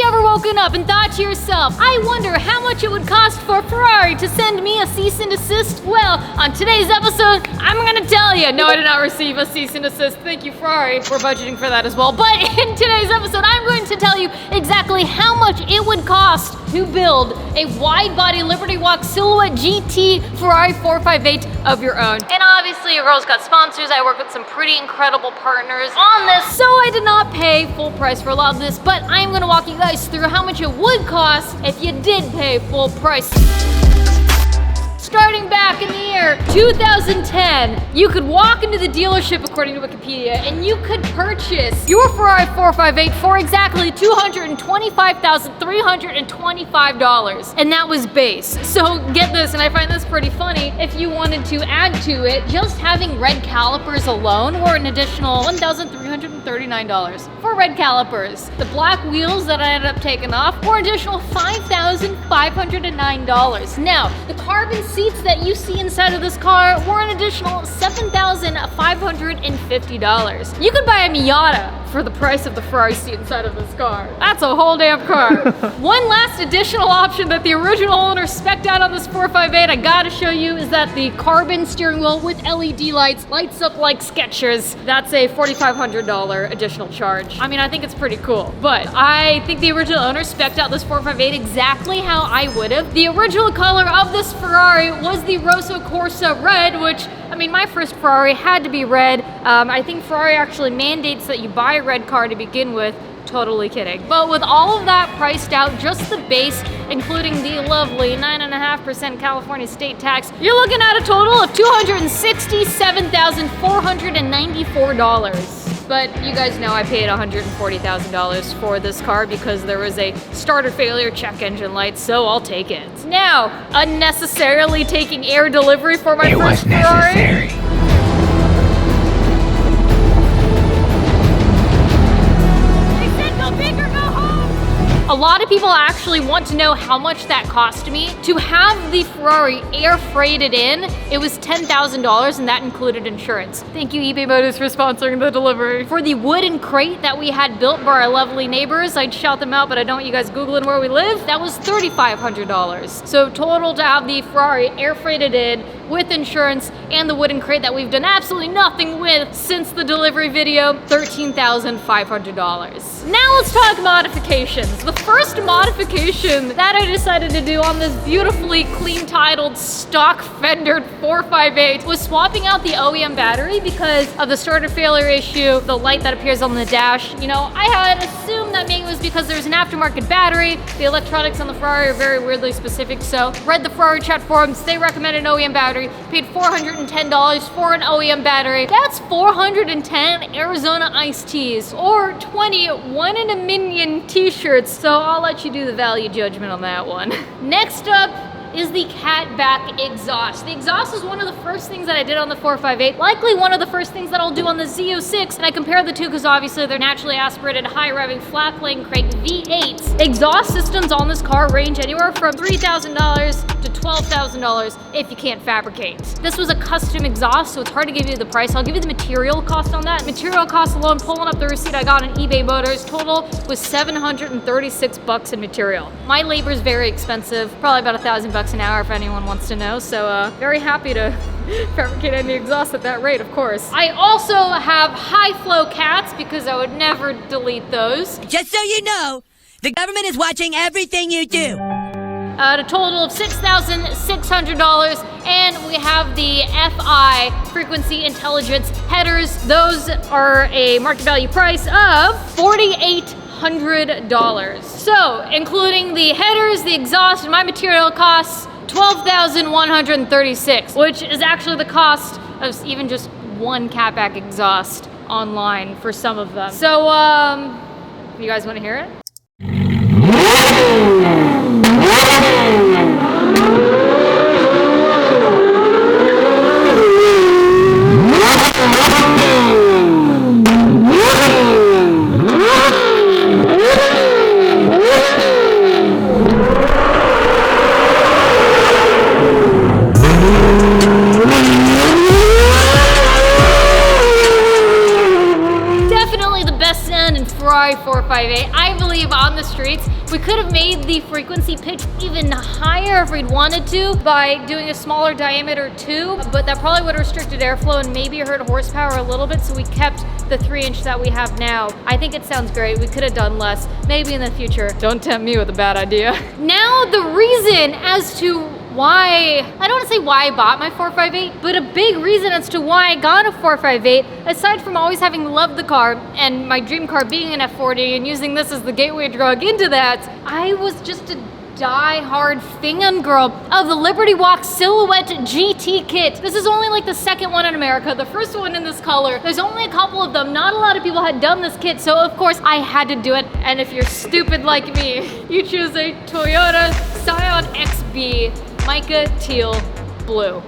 ever woken up and thought to yourself, I wonder how much it would cost for Ferrari to send me a cease and desist? Well, on today's episode, I'm gonna tell you. No, I did not receive a cease and desist. Thank you, Ferrari. We're budgeting for that as well. But in today's episode, I'm going to tell you exactly how much it would cost to build a wide-body Liberty Walk Silhouette GT Ferrari 458 of your own. And obviously, your girl's got sponsors. I work with some pretty incredible partners on this, so I did not pay full price for a lot of this, but I'm gonna walk you guys through how much it would cost if you did pay full price. Starting back in the year 2010, you could walk into the dealership, according to Wikipedia, and you could purchase your Ferrari 458 for exactly $225,325, and that was base. So get this, and I find this pretty funny, if you wanted to add to it, just having red calipers alone were an additional $1,339 for red calipers. The black wheels that I ended up taking off were an additional $5,509. Now, the carbon seats that you see inside of this car were an additional $7,550. You could buy a Miata for the price of the Ferrari seat inside of this car. That's a whole damn car. One last additional option that the original owner spec'd out on this 458 I gotta show you is that the carbon steering wheel with LED lights lights up like Skechers. That's a $4,500 additional charge. I mean, I think it's pretty cool, but I think the original owner spec'd out this 458 exactly how I would have. The original color of this Ferrari was the Rosso Corsa red, which, I mean, my first Ferrari had to be red. I think Ferrari actually mandates that you buy a red car to begin with. Totally kidding. But with all of that priced out, just the base, including the lovely 9.5% California state tax, you're looking at a total of $267,494. But you guys know I paid $140,000 for this car because there was a starter failure check engine light, so I'll take it. Now, unnecessarily taking air delivery for my first Ferrari. A lot of people actually want to know how much that cost me. To have the Ferrari air freighted in, it was $10,000 and that included insurance. Thank you eBay Motors for sponsoring the delivery. For the wooden crate that we had built by our lovely neighbors, I'd shout them out, but I don't want you guys Googling where we live, that was $3,500. So total to have the Ferrari air freighted in with insurance and the wooden crate that we've done absolutely nothing with since the delivery video, $13,500. Now let's talk modifications. The first modification that I decided to do on this beautifully clean titled stock fendered 458 was swapping out the OEM battery because of the starter failure issue, the light that appears on the dash. You know, I had assumed that maybe it was because there's an aftermarket battery. The electronics on the Ferrari are very weirdly specific, so read the Ferrari chat forums, they recommend an OEM battery, paid $410 for an OEM battery. That's 410 Arizona iced teas or 20 one in a million t-shirts, so I'll let you do the value judgment on that one. Next up is the catback exhaust. The exhaust is one of the first things that I did on the 458, likely one of the first things that I'll do on the Z06, and I compare the two because obviously they're naturally aspirated, high-revving, flat-plane crank V8s. Exhaust systems on this car range anywhere from $3,000 to $12,000 if you can't fabricate. This was a custom exhaust, so it's hard to give you the price. I'll give you the material cost on that. Material cost alone, pulling up the receipt I got on eBay Motors, total was $736 in material. My labor is very expensive, probably about $1,000 an hour if anyone wants to know, so very happy to fabricate any exhaust at that rate, of course. I also have high flow cats because I would never delete those. Just so you know, the government is watching everything you do. At a total of $6,600, and we have the FI frequency intelligence headers. Those are a market value price of $4,800. So, including the headers, the exhaust, and my material costs, $12,136, which is actually the cost of even just one catback exhaust online for some of them. So, you guys want to hear it? Ferrari 458. I believe on the streets. We could have made the frequency pitch even higher if we'd wanted to by doing a smaller diameter tube, but that probably would have restricted airflow and maybe hurt horsepower a little bit, so we kept the 3-inch that we have now. I think it sounds great. We could have done less, maybe in the future. Don't tempt me with a bad idea. Now the reason as to why, I don't want to say why I bought my 458, but a big reason as to why I got a 458, aside from always having loved the car and my dream car being an F40 and using this as the gateway drug into that, I was just a die-hard fangirl of the Liberty Walk Silhouette GT kit. This is only like the second one in America, the first one in this color. There's only a couple of them. Not a lot of people had done this kit, so of course I had to do it. And if you're stupid like me, you choose a Toyota Scion XB Mica Teal Blue.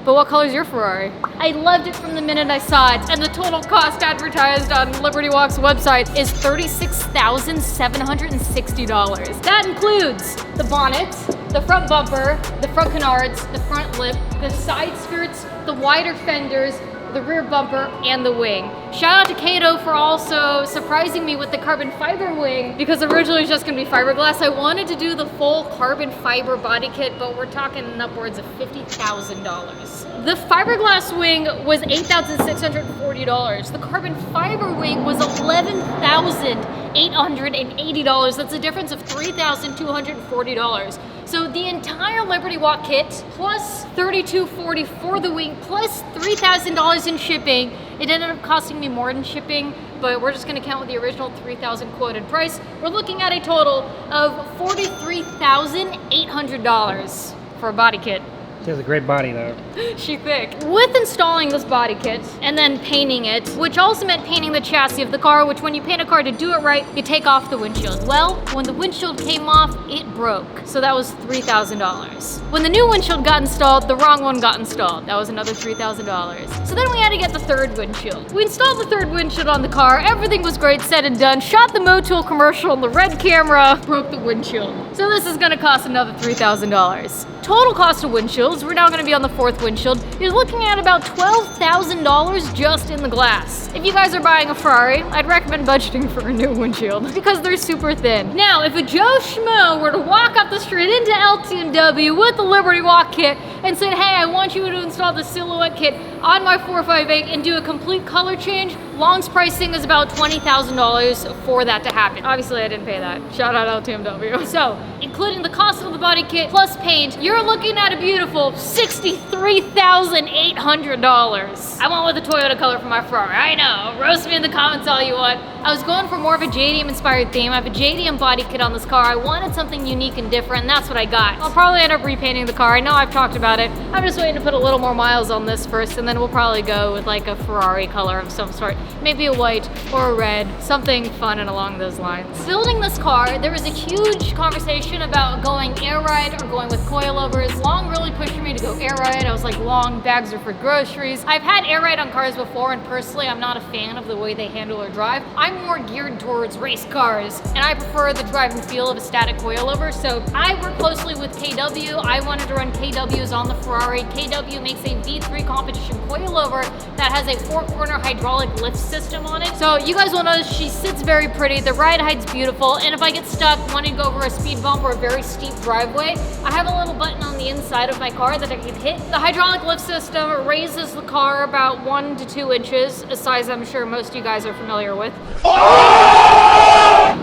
But what color is your Ferrari? I loved it from the minute I saw it, and the total cost advertised on Liberty Walk's website is $36,760. That includes the bonnet, the front bumper, the front canards, the front lip, the side skirts, the wider fenders, the rear bumper, and the wing. Shout out to Kato for also surprising me with the carbon fiber wing, because originally it was just gonna be fiberglass. I wanted to do the full carbon fiber body kit, but we're talking upwards of $50,000. The fiberglass wing was $8,640. The carbon fiber wing was $11,880. That's a difference of $3,240. So the entire Liberty Walk kit, plus $3,240 for the wing, plus $3,000 in shipping. It ended up costing me more than shipping, but we're just gonna count with the original $3,000 quoted price. We're looking at a total of $43,800 for a body kit. She has a great body though. She thick. With installing this body kit and then painting it, which also meant painting the chassis of the car, which when you paint a car to do it right, you take off the windshield. Well, when the windshield came off, it broke. So that was $3,000. When the new windshield got installed, the wrong one got installed. That was another $3,000. So then we had to get the third windshield. We installed the third windshield on the car. Everything was great, said and done. Shot the Motul commercial on the red camera, broke the windshield. So this is gonna cost another $3,000. Total cost of windshields, we're now gonna be on the fourth windshield, you're looking at about $12,000 just in the glass. If you guys are buying a Ferrari, I'd recommend budgeting for a new windshield because they're super thin. Now, if a Joe Schmo were to walk up the street into LTMW with the Liberty Walk kit and said, hey, I want you to install the Silhouette kit on my 458 and do a complete color change, Long's pricing is about $20,000 for that to happen. Obviously, I didn't pay that. Shout out LTMW. So, including the cost of the body kit plus paint, you're looking at a beautiful $63,800. I went with the Toyota color for my Ferrari. I know, roast me in the comments all you want. I was going for more of a JDM inspired theme. I have a JDM body kit on this car. I wanted something unique and different, and that's what I got. I'll probably end up repainting the car. I know I've talked about it. I'm just waiting to put a little more miles on this first, and then we'll probably go with like a Ferrari color of some sort. Maybe a white or a red, something fun and along those lines. Building this car, there was a huge conversation about going air ride or going with coilovers. Long really pushed me to go air ride. I was like, Long, bags are for groceries. I've had air ride on cars before, and personally, I'm not a fan of the way they handle or drive. I'm more geared towards race cars, and I prefer the drive and feel of a static coilover. So I work closely with KW. I wanted to run KWs on the Ferrari. KW makes a V3 competition coilover that has a 4-corner hydraulic lift system on it. So you guys will notice she sits very pretty. The ride height's beautiful. And if I get stuck wanting to go over a speed bump or a very steep driveway, I have a little button on the inside of my car that I can hit. The hydraulic lift system raises the car about 1 to 2 inches, a size I'm sure most of you guys are familiar with.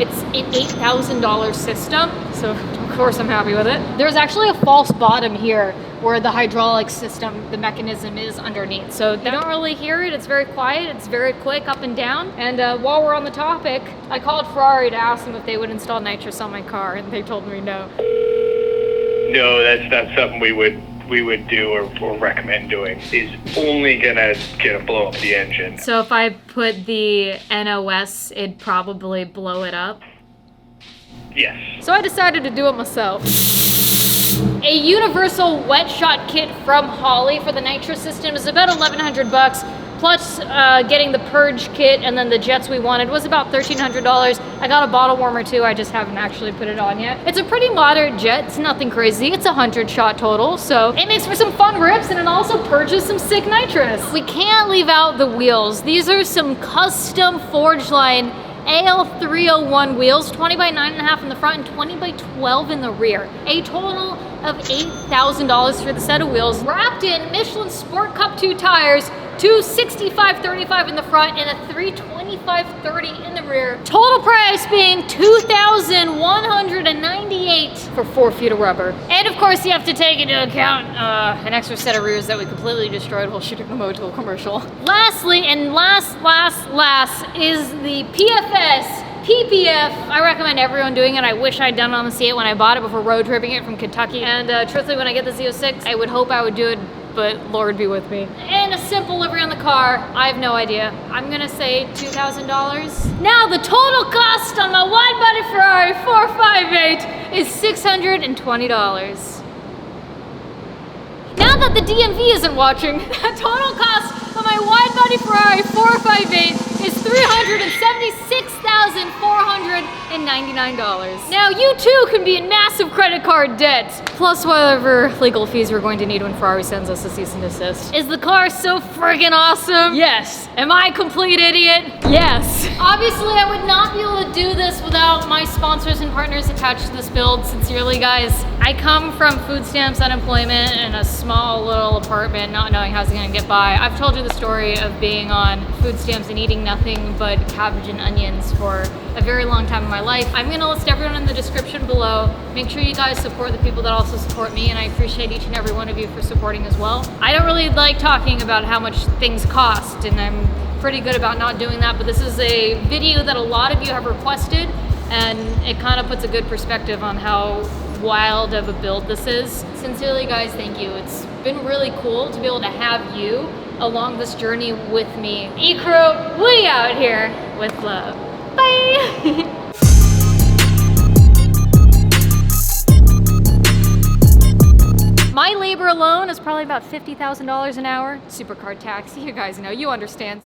It's an $8,000 system, so of course I'm happy with it. There's actually a false bottom here where the hydraulic system, the mechanism is underneath. So they don't really hear it. It's very quiet. It's very quick up and down. And while we're on the topic, I called Ferrari to ask them if they would install nitrous on my car, and they told me no. No, that's not something we would do or recommend doing. It's only gonna blow up the engine. So if I put the NOS, it'd probably blow it up? Yes. So I decided to do it myself. A universal wet shot kit from Holley for the Nitrous system is about $1,100 plus getting the purge kit and then the jets we wanted was about $1,300. I got a bottle warmer too, I just haven't actually put it on yet. It's a pretty moderate jet, it's nothing crazy. It's 100 shot total, so it makes for some fun rips and it also purges some sick nitrous. We can't leave out the wheels. These are some custom Forge Line AL301 wheels, 20 by 9.5 in the front and 20 by 12 in the rear. A total of $8,000 for the set of wheels, wrapped in Michelin Sport Cup 2 tires, two 65/35 in the front and a 325/30 in the rear. Total price being $2,198 for 4 feet of rubber. And of course you have to take into account an extra set of rears that we completely destroyed while shooting the Motul commercial. Lastly, and last is the PPF. I recommend everyone doing it. I wish I'd done it on the C8 when I bought it before road tripping it from Kentucky. And truthfully, when I get the Z06, I would hope I would do it, but Lord be with me. And a simple livery on the car, I have no idea. I'm gonna say $2,000. Now the total cost on my wide-body Ferrari 458 is $620. Now that the DMV isn't watching, the total cost of my wide-body Ferrari 458 is $376,499. Now you too can be in massive credit card debt, plus whatever legal fees we're going to need when Ferrari sends us a cease and desist. Is the car so friggin' awesome? Yes. Am I a complete idiot? Yes. Obviously I would not be able to do this without my sponsors and partners attached to this build. Sincerely guys, I come from food stamps, unemployment, and a small little apartment, not knowing how I was gonna get by. I've told you the story of being on food stamps and eating nothing but cabbage and onions for a very long time in my life. I'm gonna list everyone in the description below. Make sure you guys support the people that also support me, and I appreciate each and every one of you for supporting as well. I don't really like talking about how much things cost, and I'm pretty good about not doing that, but this is a video that a lot of you have requested, and it kind of puts a good perspective on how wild of a build this is. Sincerely guys, thank you. It's been really cool to be able to have you along this journey with me. Ecrew, we out here with love. Bye! My labor alone is probably about $50,000 an hour. Supercar tax, you guys know, you understand.